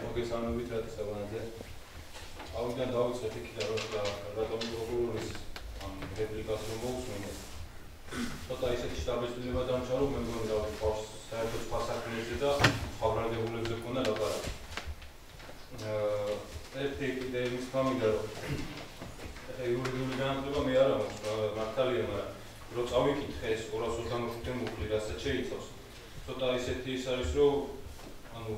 მოგესალმებით რატო საგანაზე. Ავიდან დავიწყეთ იქიდან რატომ პროკურორის ამ რეპლიკას რომ მოусმენთ. ცოტა ისეთი შტაბის-დილება დამჭა რომ მე მგონი რა ვთქვათ, საერთოდ სხვა საქმეებზე და ხავრაგებულებზე ქონდა ლაპარაკი. ერთი კიდე ის გამიგდა რომ იურიდიული განათლება მე არ აქვს მართალია, მაგრამ რო წავიკითხე ეს 225 მუხლი რასაც შეიცავს. ცოტა ისეთი ის არის რომ ანუ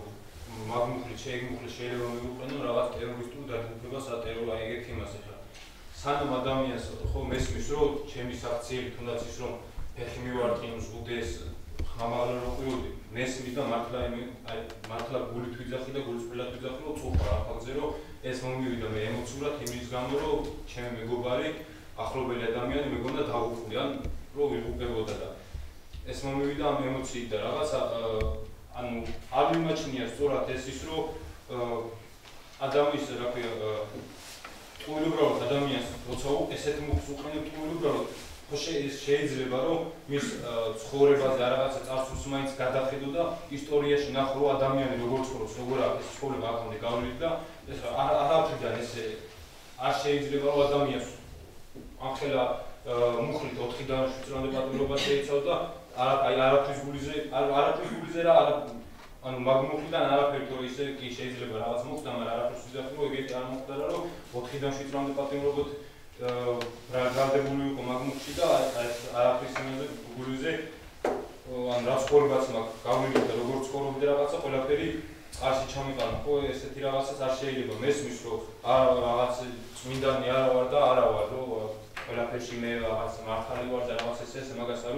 მაგმუხლი შეიგმუხლი შეიძლება მივუყენო რაღაც ტერორისტულ დათმობებას ატერო აი ეგეთი იმას ახლა. სანამ ადამიანს ხო მესმის რომ ჩემი საქციელი თუნდაც ის რომ ფეხი მივარტყინოს უდეს ხამალ რო ყიოდი მესმის და მართლა გულით ვიძახი და გულწრფელად ვიძახი რომ წუხა რა ფაქტზე რომ ეს მომივიდა მე ემოციურად იმის გამო რომ ჩემი მეგობარი ახლობელი ადამიანი მეგონა დაღუპული ან რო ვიღუპებოდა და ეს მომივიდა ამ ემოციით და რაღაცა ანუ არ მიმაჩნია სწორად ეს ის რომ ადამიანის რა ქვია უბრალოდ ადამიანს როცა ესეთ მუხლს უყენებ უბრალოდ ხო შეიძლება რომ მის ცხოვრებაზე რაღაცა წარსულს მაინც გადახედო და ისტორიაში ნახო რომ ადამიანი როგორ ცხოვრობს როგორ აქვს ეს ცხოვრება აქამდე გავლილი და ეს არაფრიდან ესე არ შეიძლება რომ ადამიანს ახლა მუხლით 4 და 7 წლამდე პატიმრობა შეიცავს და არაფრის გულიზე რა ანუ მაგმუხლიდან არაფერი თორე ისე კი შეიძლება რაღაც მოხდა, მაგრამ არაფერს ვიზახი რომ ეგეთი არ მოხდა რომ 4-დან 7 წლამდე პატიმრობოთ განდებული იყო მაგმუხლში და არაფრის იმაზე გულიზე ან რაც ხორბაც მაქვს გავლილი და როგორ ცხოვრობდი რაღაცა ყველაფერი წყარში ჩამიყანა ხო ესეთი რაღაცას არ შეიძლება მესმის რომ რაღაც წმინდანი არა ვარ და არა ვარ რომ ყველაფერში მე რაღაც მართალი ვარ და რაღაც ესე მაგას არ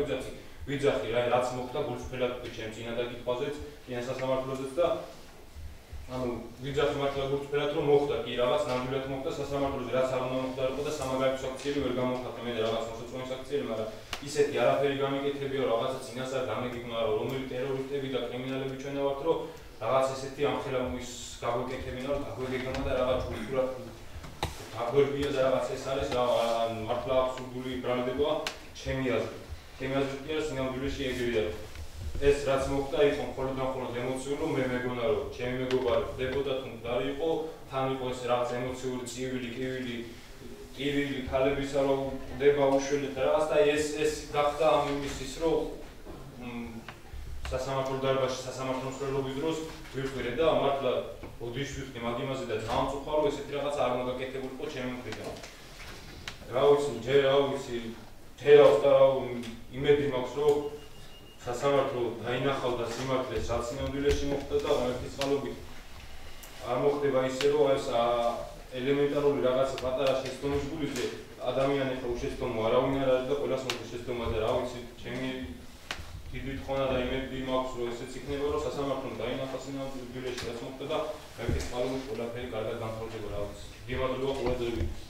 ვიძახი რა რაც მოხდა გულწრფელად ჩემ წინა დაკითხვაზეც წინა სასამართლოზეც და ანუ ვიძახი მართლა გულწრფელად რომ მოხდა კი რაღაც ნამდვილად მოხდა სასამართლოზე რაც არ უნდა მოხდარიყო და სამაგალითო აქციები ვერ გამოვხატა მე და რაღაც მოსაწონის აქციები მაგრამ ისეთი არაფერი გამიკეთებიო რაღაცა წინასწარ გამიგიგნა რომ რომელი ტერორისტები და კრიმინალები ჩვენა ვართ რომ რაღაც ესეთი ამხელამის გაგვეკეთებინა რომ გაგვეგეგმა და რაღაც კულტურა გაგვერბია და რაღაც ეს არის რა მართლა აბსურდული ბრალდებაა ჩემი აზრით ჩემი აზრით კი არის ნამდვილში ეგრეა ეს რაც მოხდა იყო მხოლოდ ემოციური რომ მე მეგონა რომ ჩემი მეგობარი დეპუტატი არ იყო თან იყო ეს რაღაც ემოციური წივილი ქალებისა რომ დება უშველი და რაღაც და ეს გახდა ამ იმის რომ სასამართლო დარბაზში სასამართლო მსვლელობის დროს ვიხვირე და მართლა ოდიშ ვიხდი მაგ იმაზე და ძალიან წუხა რომ ესეთი რაღაც არ უნდა გაკეთებულიყო ჩემი მხრიდან რა ვიცი ჯერ რა ვიცი თერავს და იმედი მაქვს რომ სასამართლო დაინახავდა სიმართლეს რაც ნამდვილში მოხდა და ერთი წყალობით არ მოხდება ისე რომ ეს ელემენტარული რაღაცა პატარა შეცდომის გულიზე ადამიანი ხო უშეცდომო არავინ არ არის და ყველას მოხდა შეცდომა და რა ვიცი ჩემი დიდი თხოვნა და იმედი მაქვს რომ ესეც იქნება რომ სასამართლომ დაინახოს ნამდვილში რაც მოხდა და ერთი წყალობით ყველაფერი კარგად განხორციელდება რა ვიცი დიდი მადლობა ყველასთვის